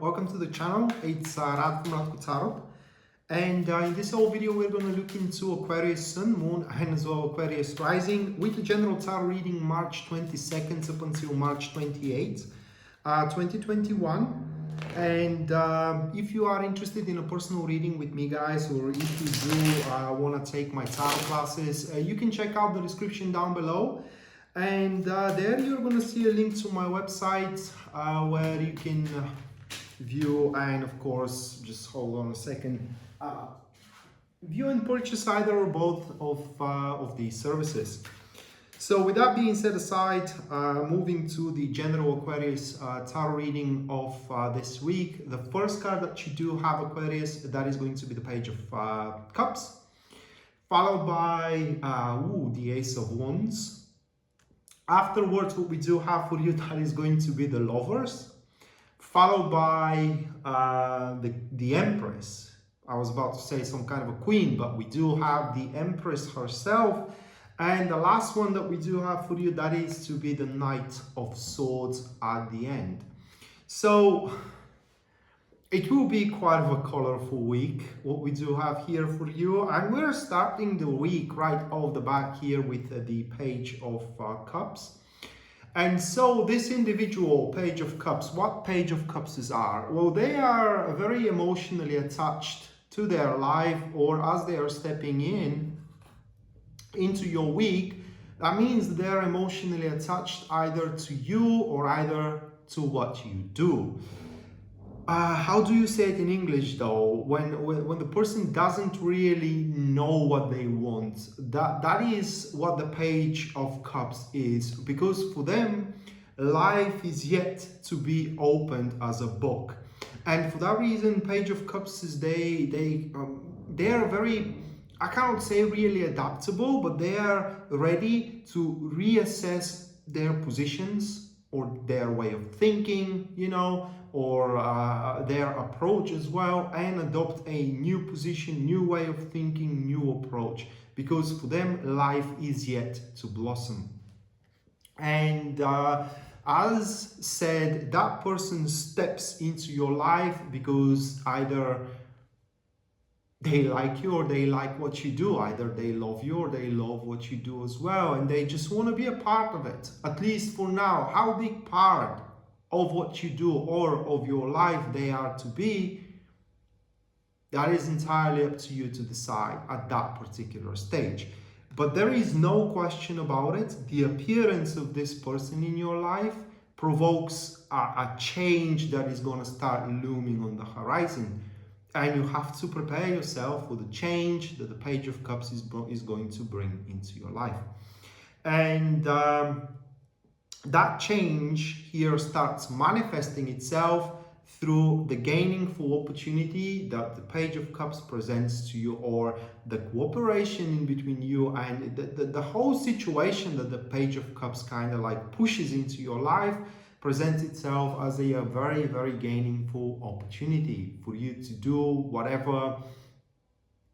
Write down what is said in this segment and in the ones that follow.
welcome to the channel. It's Radko from Radko, and in this whole video we're going to look into Aquarius Sun, Moon and as well Aquarius Rising with the general tarot reading March 22nd up until March 28th, 2021. And if you are interested in a personal reading with me, guys, or if you do want to take my tarot classes, you can check out the description down below. And there you're going to see a link to my website where you can view and, of course, just hold on a second, view and purchase either or both of these services. So with that being set aside, moving to the general Aquarius tarot reading of this week, the first card that you do have, Aquarius, that is going to be the Page of Cups, followed by the Ace of Wands. Afterwards, what we do have for you, that is going to be the Lovers, followed by the Empress. I was about to say some kind of a queen, but we do have the Empress herself. And the last one that we do have for you, that is to be the Knight of Swords at the end. So it will be quite of a colorful week, what we do have here for you. And we're starting the week right off the bat here with the Page of Cups. And so this individual Page of Cups, what Page of Cups are? Well, they are very emotionally attached to their life, or as they are stepping into your week, that means they're emotionally attached either to you or either to what you do. How do you say it in English though? When the person doesn't really know what they want, that is what the Page of Cups is, because for them life is yet to be opened as a book. And for that reason, Page of Cups is they are very, I cannot say really adaptable, but they are ready to reassess their positions or their way of thinking, you know, or their approach as well, and adopt a new position, new way of thinking, new approach, because for them life is yet to blossom. And as said, that person steps into your life because either they like you or they like what you do. Either they love you or they love what you do as well, and they just want to be a part of it, at least for now. How big part of what you do or of your life they are to be, that is entirely up to you to decide at that particular stage. But there is no question about it, the appearance of this person in your life provokes a change that is going to start looming on the horizon. And you have to prepare yourself for the change that the Page of Cups is going to bring into your life. And that change here starts manifesting itself through the gaining full opportunity that the Page of Cups presents to you, or the cooperation in between you and the whole situation that the Page of Cups kind of like pushes into your life presents itself as a very, very gainful opportunity for you to do whatever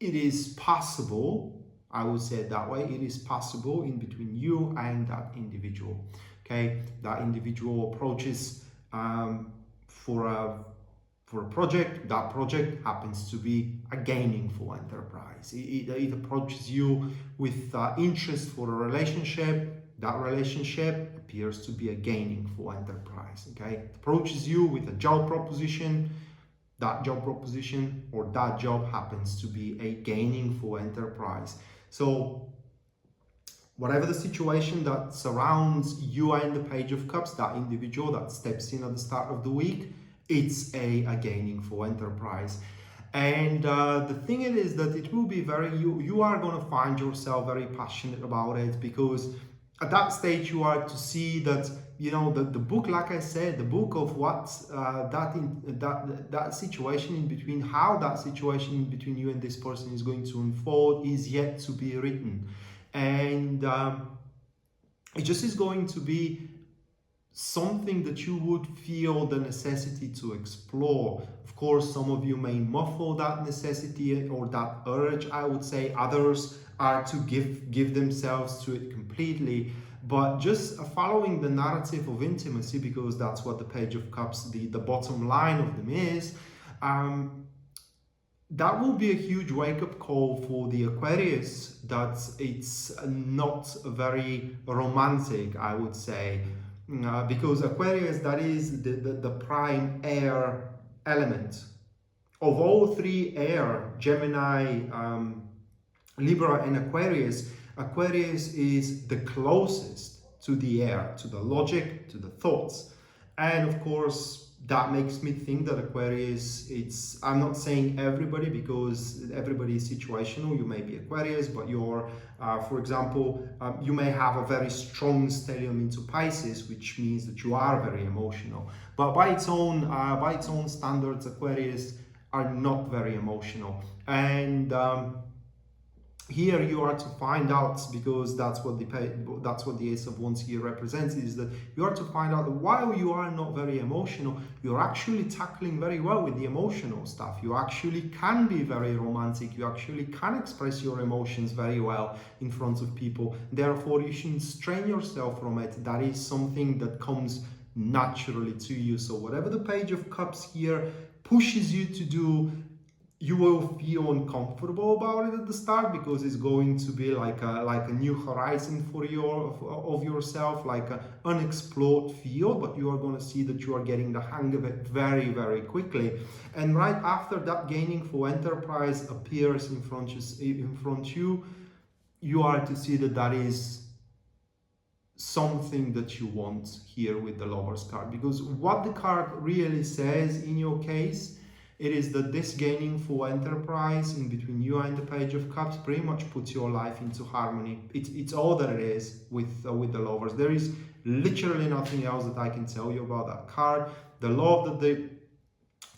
it is possible. I would say it that way. It is possible in between you and that individual. Okay, that individual approaches for a project. That project happens to be a gainful enterprise. It approaches you with interest for a relationship. That relationship appears to be a gainful enterprise. Okay, it approaches you with a job proposition. That job proposition or that job happens to be a gainful enterprise. So whatever the situation that surrounds you and the Page of Cups, that individual that steps in at the start of the week, it's a gainful enterprise. And the thing is that it will be you are going to find yourself very passionate about it, because at that stage you are to see that, you know, the book, like I said, the book of what that situation in between, how that situation in between you and this person is going to unfold is yet to be written. And it just is going to be something that you would feel the necessity to explore. Of course, some of you may muffle that necessity or that urge, I would say. Others are to give themselves to it completely. but just following the narrative of intimacy, because that's what the Page of Cups, the bottom line of them is, that will be a huge wake-up call for the Aquarius, that it's not very romantic, I would say, because Aquarius, that is the prime air element. Of all three air, Gemini, Libra and Aquarius, Aquarius is the closest to the air, to the logic, to the thoughts. And of course, that makes me think that Aquarius, I'm not saying everybody, because everybody is situational. You may be Aquarius, but you're, for example, you may have a very strong stellium into Pisces, which means that you are very emotional. But by its own standards, Aquarius are not very emotional. And here you are to find out, because that's what the Ace of Wands here represents, is that you are to find out that while you are not very emotional, you're actually tackling very well with the emotional stuff. You actually can be very romantic. You actually can express your emotions very well in front of people. Therefore, you shouldn't strain yourself from it. That is something that comes naturally to you. So whatever the Page of Cups here pushes you to do, you will feel uncomfortable about it at the start, because it's going to be like a new horizon for of yourself, like an unexplored field, but you are going to see that you are getting the hang of it very, very quickly. And right after that gaining for enterprise appears in front you, you are to see that that is something that you want here with the Lover's card, because what the card really says in your case, it is that this gaining for enterprise in between you and the Page of Cups pretty much puts your life into harmony. It's all that it is with the Lovers. There is literally nothing else that I can tell you about that card. The love that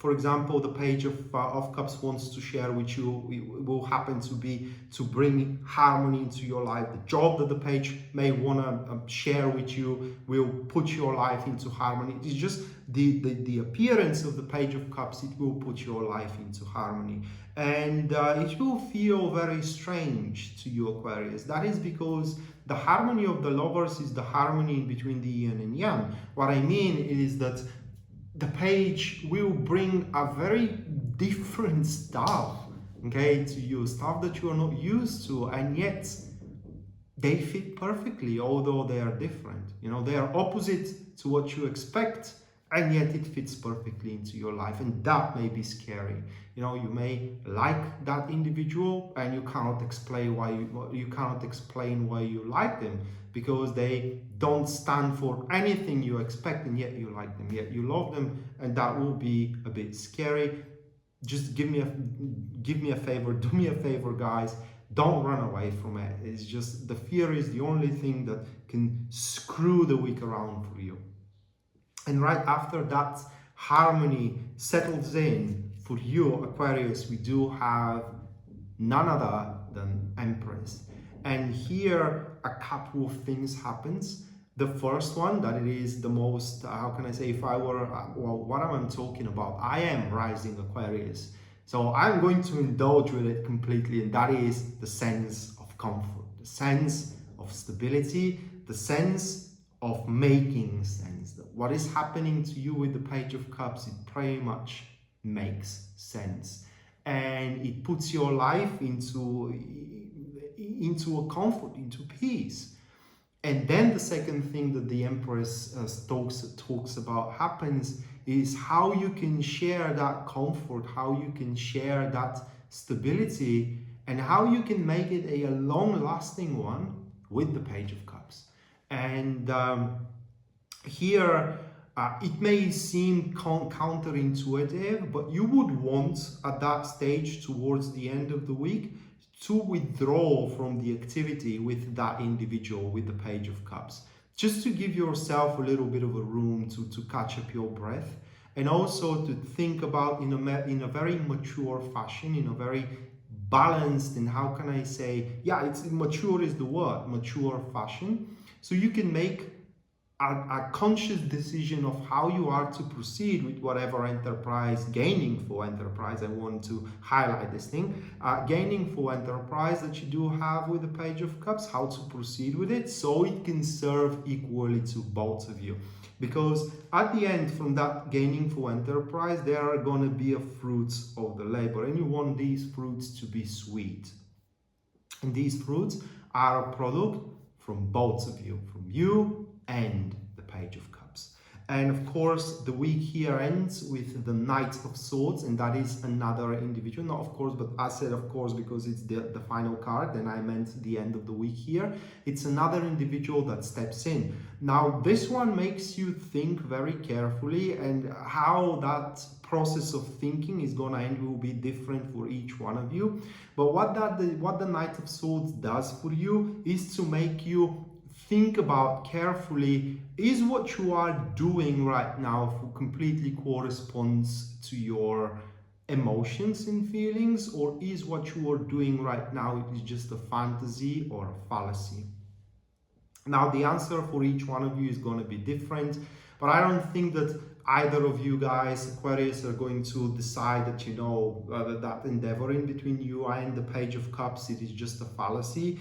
for example, the Page of Cups wants to share with you will happen to be to bring harmony into your life. The job that the Page may want to share with you will put your life into harmony. It is just the appearance of the Page of Cups. It will put your life into harmony. And it will feel very strange to you, Aquarius. That is because the harmony of the Lovers is the harmony between the yin and yang. What I mean is that the Page will bring a very different stuff, okay, to you, stuff that you are not used to, and yet they fit perfectly, although they are different. You know, they are opposite to what you expect, and yet it fits perfectly into your life, and that may be scary. You know, you may like that individual, and you cannot explain why you like them, because they don't stand for anything you expect, and yet you like them, yet you love them, and that will be a bit scary. Just give me a favor, do me a favor, guys. Don't run away from it. It's just the fear is the only thing that can screw the week around for you. And right after that harmony settles in for you, Aquarius, we do have none other than Empress. And here a couple of things happens. The first one, that it is the most, how can I say, if I were, well, what am I talking about? I am rising Aquarius. So I'm going to indulge with it completely, and that is the sense of comfort, the sense of stability, the sense of making sense. That what is happening to you with the Page of Cups, it pretty much makes sense. And it puts your life into a comfort, into peace. And then the second thing that the Empress talks about happens is how you can share that comfort, how you can share that stability, and how you can make it a long-lasting one with the Page of Cups. And here it may seem counterintuitive, but you would want at that stage towards the end of the week to withdraw from the activity with that individual with the Page of Cups, just to give yourself a little bit of a room to catch up your breath, and also to think about in a very mature fashion, in a very balanced, and how can I say, yeah, it's mature is the word, mature fashion. So you can make a conscious decision of how you are to proceed with whatever enterprise, gainingful enterprise. I want to highlight this thing, gainingful enterprise that you do have with the Page of Cups, how to proceed with it so it can serve equally to both of you. Because at the end, from that gainingful enterprise, there are going to be a fruits of the labor, and you want these fruits to be sweet. And these fruits are a product from both of you, from you and the Page of Cups. And of course, the week here ends with the Knight of Swords, and that is another individual. Not of course, but I said of course because it's the final card, and I meant the end of the week here. It's another individual that steps in. Now, this one makes you think very carefully, and how that process of thinking is going to end will be different for each one of you. But what the Knight of Swords does for you is to make you think about carefully, is what you are doing right now completely corresponds to your emotions and feelings, or is what you are doing right now is just a fantasy or a fallacy? Now, the answer for each one of you is going to be different, but I don't think that either of you guys, Aquarius, are going to decide that, you know, that endeavor in between you and the Page of Cups, it is just a fallacy.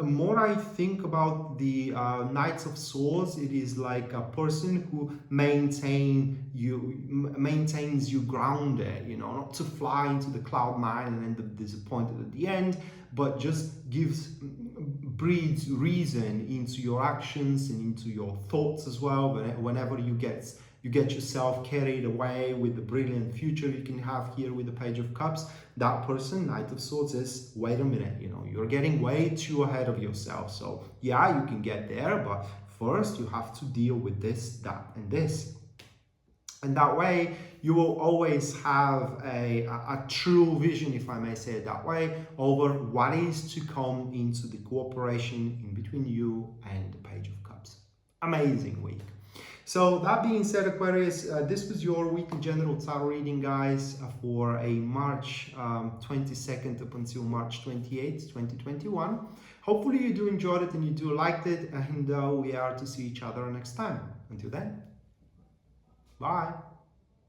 More I think about the Knights of Swords, it is like a person who maintains you grounded, you know, not to fly into the cloud nine and end up disappointed at the end, but just breeds reason into your actions and into your thoughts as well. Whenever you get yourself carried away with the brilliant future you can have here with the Page of Cups, that person, Knight of Swords, is, wait a minute, you know, you're getting way too ahead of yourself. So yeah, you can get there, but first you have to deal with this, that, and this. And that way, you will always have a true vision, if I may say it that way, over what is to come into the cooperation in between you and the Page of Cups. Amazing week. So that being said, Aquarius, this was your weekly general tarot reading, guys, for a March 22nd up until March 28th, 2021. Hopefully you do enjoyed it and you do liked it, and we are to see each other next time. Until then, bye.